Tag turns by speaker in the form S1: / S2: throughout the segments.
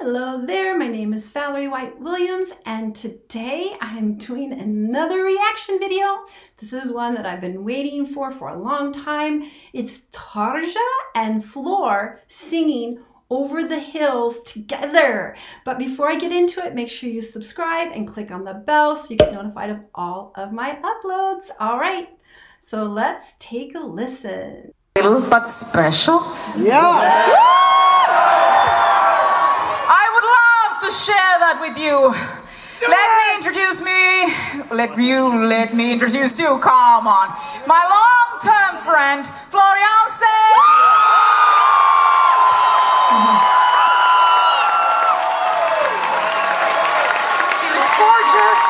S1: Hello there, my name is Valerie White Williams, and today I'm doing another reaction video. This is one that I've been waiting for a long time. It's Tarja and Floor singing Over the Hills together. But before I get into it, make sure you subscribe and click on the bell so you get notified of all of my uploads. All right, so let's take a listen.
S2: Little but special?
S3: Yeah!
S2: I would love to share that with you. Let me introduce you, come on. My long-term friend, Floor Jansen! She looks gorgeous.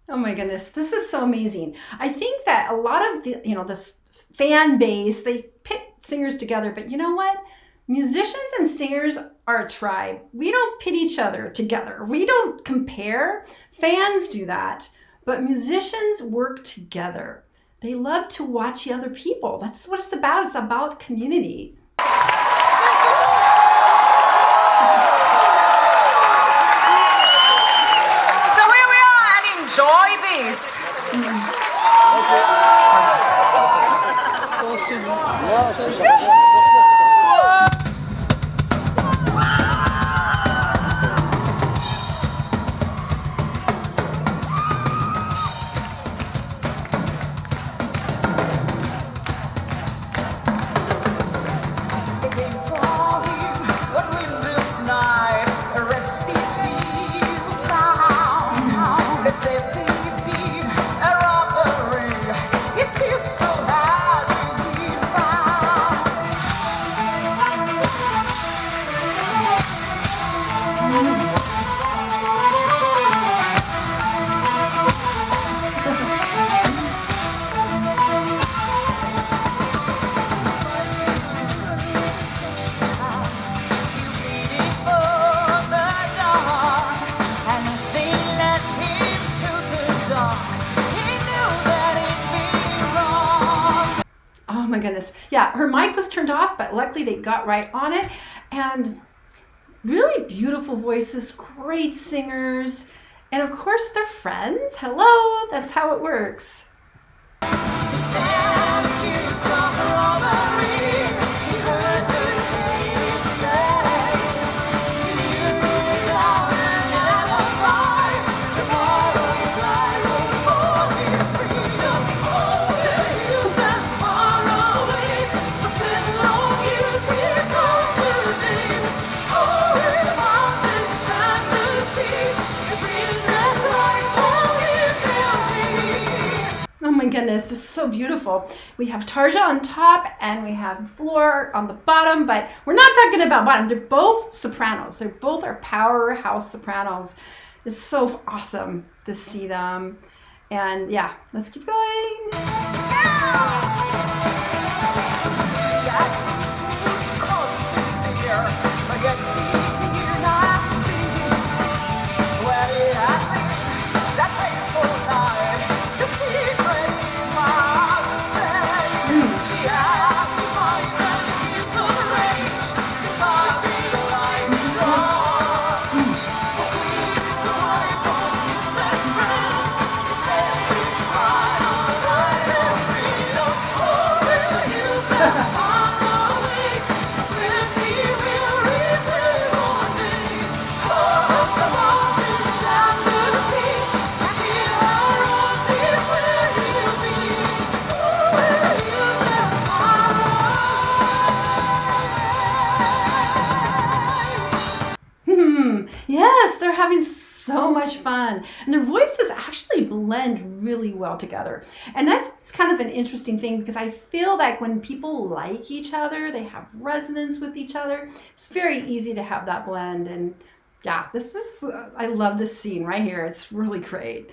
S1: Oh my goodness, this is so amazing. I think that a lot of the, this fan base, they pit singers together, but you know what? Musicians and singers are a tribe. We don't pit each other together. We don't compare. Fans do that, but musicians work together. They love to watch the other people. That's what it's about. It's about community.
S2: Enjoy this.
S1: Oh my goodness. Yeah, her mic was turned off, but luckily they got right on it. And really beautiful voices, great singers, and of course they're friends. Hello, that's how it works. Oh my goodness, it's so beautiful. We have Tarja on top and we have Floor on the bottom, but we're not talking about bottom. They're both sopranos. They're both our powerhouse sopranos. It's so awesome to see them. And yeah, let's keep going. Yes, they're having so much fun. And their voices actually blend really well together. And that's kind of an interesting thing because I feel like when people like each other, they have resonance with each other, it's very easy to have that blend. And yeah, this is, I love this scene right here. It's really great.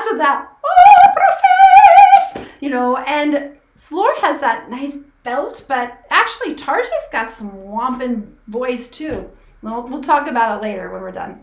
S1: lots of that, oh, profess, you know, and Floor has that nice belt, but actually Tarja's got some whomping voice too. We'll talk about it later when we're done.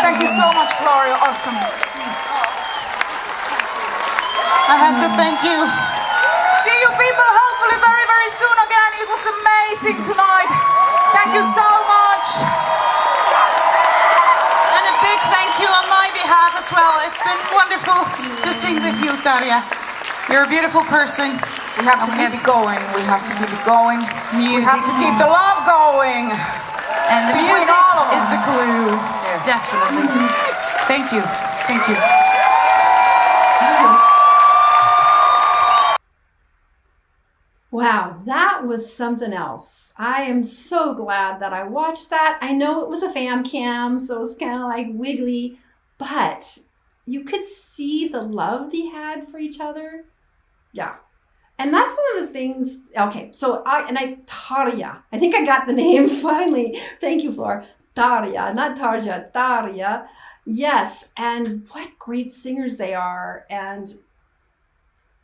S2: Thank you so much, Floria. Awesome. I have to thank you. See you people hopefully very, very soon again. It was amazing tonight. Thank you so much.
S3: And a big thank you on my behalf as well. It's been wonderful to sing with you, Tarja. You're a beautiful person.
S2: We have to keep it going. We have to keep it going. We have to keep the love going.
S3: And the
S2: Between
S3: music
S2: all of us.
S3: is the glue.
S2: Yes.
S3: Definitely. Thank you. Thank you.
S1: Wow, that was something else. I am so glad that I watched that. I know it was a fam cam, so it was kind of like wiggly, but you could see the love they had for each other. Yeah. And that's one of the things. Okay, so Tarja. I think I got the names finally. Thank you, Floor. Tarja, not Tarja, Tarja. Yes, and what great singers they are. And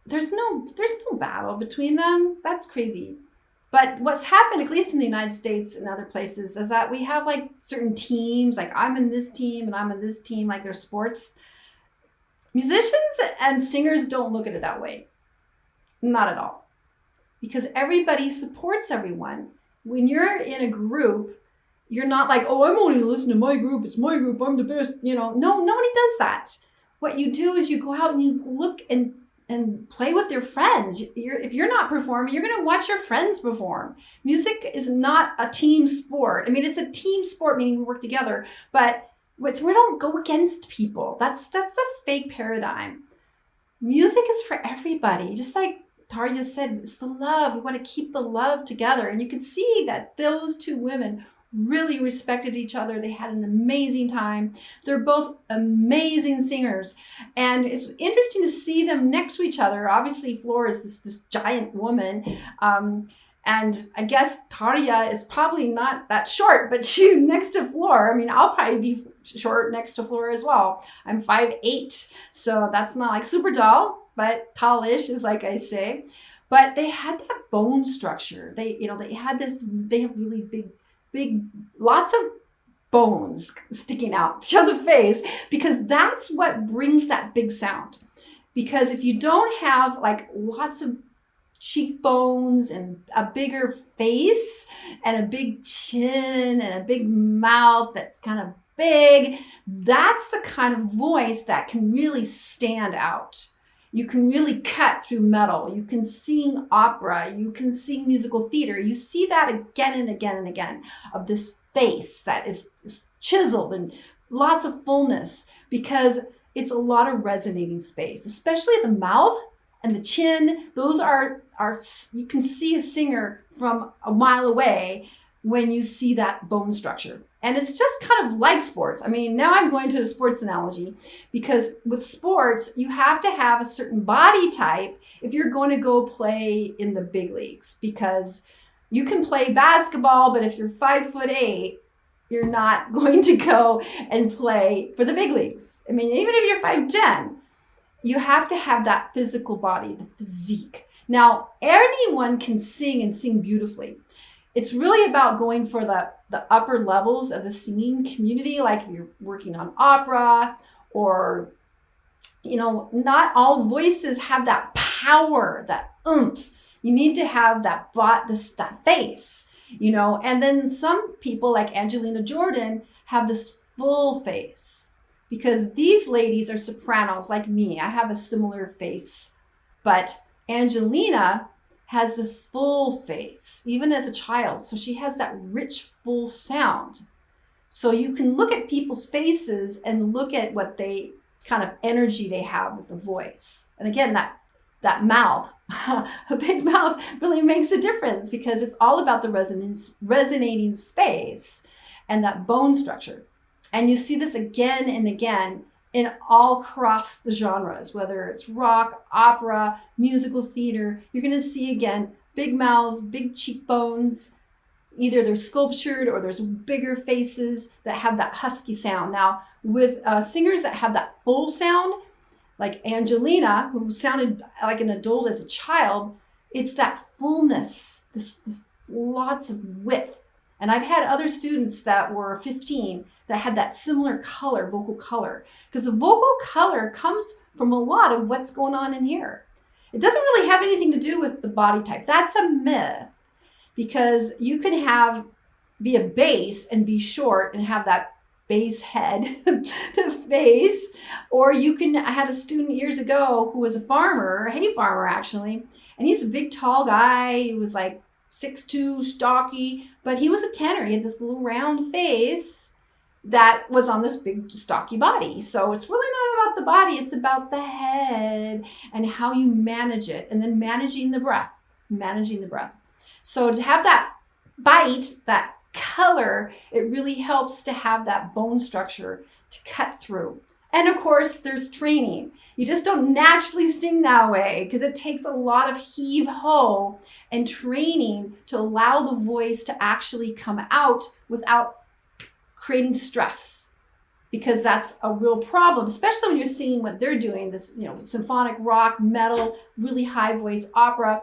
S1: there's no battle between them. That's crazy. But what's happened, at least in the United States and other places, is that we have like certain teams, like I'm in this team and I'm in this team, like there's sports. Musicians and singers don't look at it that way. Not at all. Because everybody supports everyone. When you're in a group, you're not like, oh, I'm only listening to my group. It's my group. I'm the best. You know, no, nobody does that. What you do is you go out and you look and play with your friends. If you're not performing, you're going to watch your friends perform. Music is not a team sport. I mean, it's a team sport, meaning we work together, but we don't go against people. That's a fake paradigm. Music is for everybody. Just like Tarja said, it's the love. We want to keep the love together. And you can see that those two women really respected each other. They had an amazing time. They're both amazing singers. And it's interesting to see them next to each other. Obviously, Floor is this giant woman. And I guess Tarja is probably not that short, but she's next to Floor. I mean, I'll probably be short next to Floor as well. I'm 5'8", so that's not like super tall, but tallish is like I say. But they had that bone structure. They have really big, lots of bones sticking out to the face, because that's what brings that big sound. Because if you don't have like lots of cheekbones and a bigger face and a big chin and a big mouth that's kind of big, that's the kind of voice that can really stand out. You can really cut through metal. You can sing opera. You can sing musical theater. You see that again and again and again, of this face that is chiseled and lots of fullness, because it's a lot of resonating space, especially the mouth and the chin. Those are you can see a singer from a mile away when you see that bone structure. And it's just kind of like sports. I mean, now I'm going to a sports analogy, because with sports, you have to have a certain body type if you're going to go play in the big leagues, because you can play basketball, but if you're 5'8", you're not going to go and play for the big leagues. I mean, even if you're 5'10", you have to have that physical body, the physique. Now, anyone can sing and sing beautifully. It's really about going for the upper levels of the singing community, like if you're working on opera, or, not all voices have that power, that oomph. You need to have that face, and then some people like Angelina Jordan have this full face, because these ladies are sopranos like me. I have a similar face, but Angelina has a full face, even as a child. So she has that rich, full sound. So you can look at people's faces and look at what they kind of energy they have with the voice. And again, that mouth, a big mouth really makes a difference, because it's all about the resonating space and that bone structure. And you see this again and again in all across the genres, whether it's rock, opera, musical theater. You're going to see again big mouths, big cheekbones. Either they're sculptured or there's bigger faces that have that husky sound. Now, with singers that have that full sound, like Angelina, who sounded like an adult as a child, it's that fullness, this lots of width. And I've had other students that were 15 that had that similar color, vocal color, because the vocal color comes from a lot of what's going on in here. It doesn't really have anything to do with the body type. That's a myth, because you can be a bass and be short and have that bass head, the face, or I had a student years ago who was a hay farmer actually, and he's a big tall guy. He was like 6'2", stocky, but he was a tenor. He had this little round face that was on this big stocky body. So it's really not about the body, it's about the head and how you manage it, and then managing the breath. So to have that bite, that color, it really helps to have that bone structure to cut through. And of course, there's training. You just don't naturally sing that way, because it takes a lot of heave-ho and training to allow the voice to actually come out without creating stress, because that's a real problem, especially when you're seeing what they're doing, this, symphonic rock, metal, really high voice opera.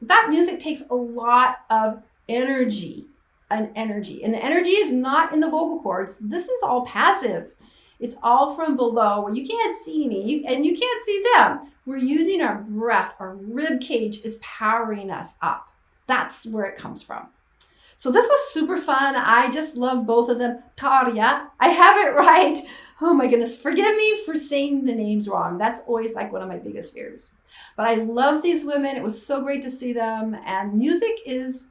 S1: That music takes a lot of energy, and the energy is not in the vocal cords. This is all passive. It's all from below, where you can't see me and you can't see them. We're using our breath. Our rib cage is powering us up. That's where it comes from. So this was super fun. I just love both of them. Tarja, I have it right. Oh my goodness, forgive me for saying the names wrong. That's always like one of my biggest fears. But I love these women. It was so great to see them. And music is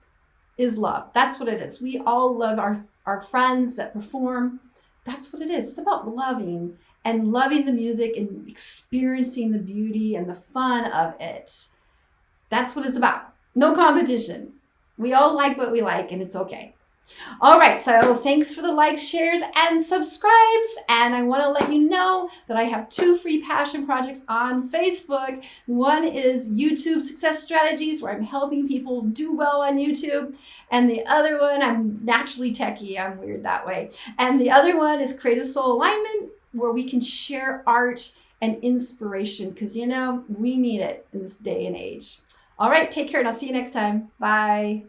S1: love. That's what it is. We all love our friends that perform. That's what it is. It's about loving the music and experiencing the beauty and the fun of it. That's what it's about. No competition. We all like what we like, and it's okay. All right, so thanks for the likes, shares, and subscribes. And I want to let you know that I have 2 free passion projects on Facebook. One is YouTube Success Strategies, where I'm helping people do well on YouTube. And the other one, I'm naturally techie. I'm weird that way. And the other one is Creative Soul Alignment, where we can share art and inspiration, because, we need it in this day and age. All right, take care, and I'll see you next time. Bye.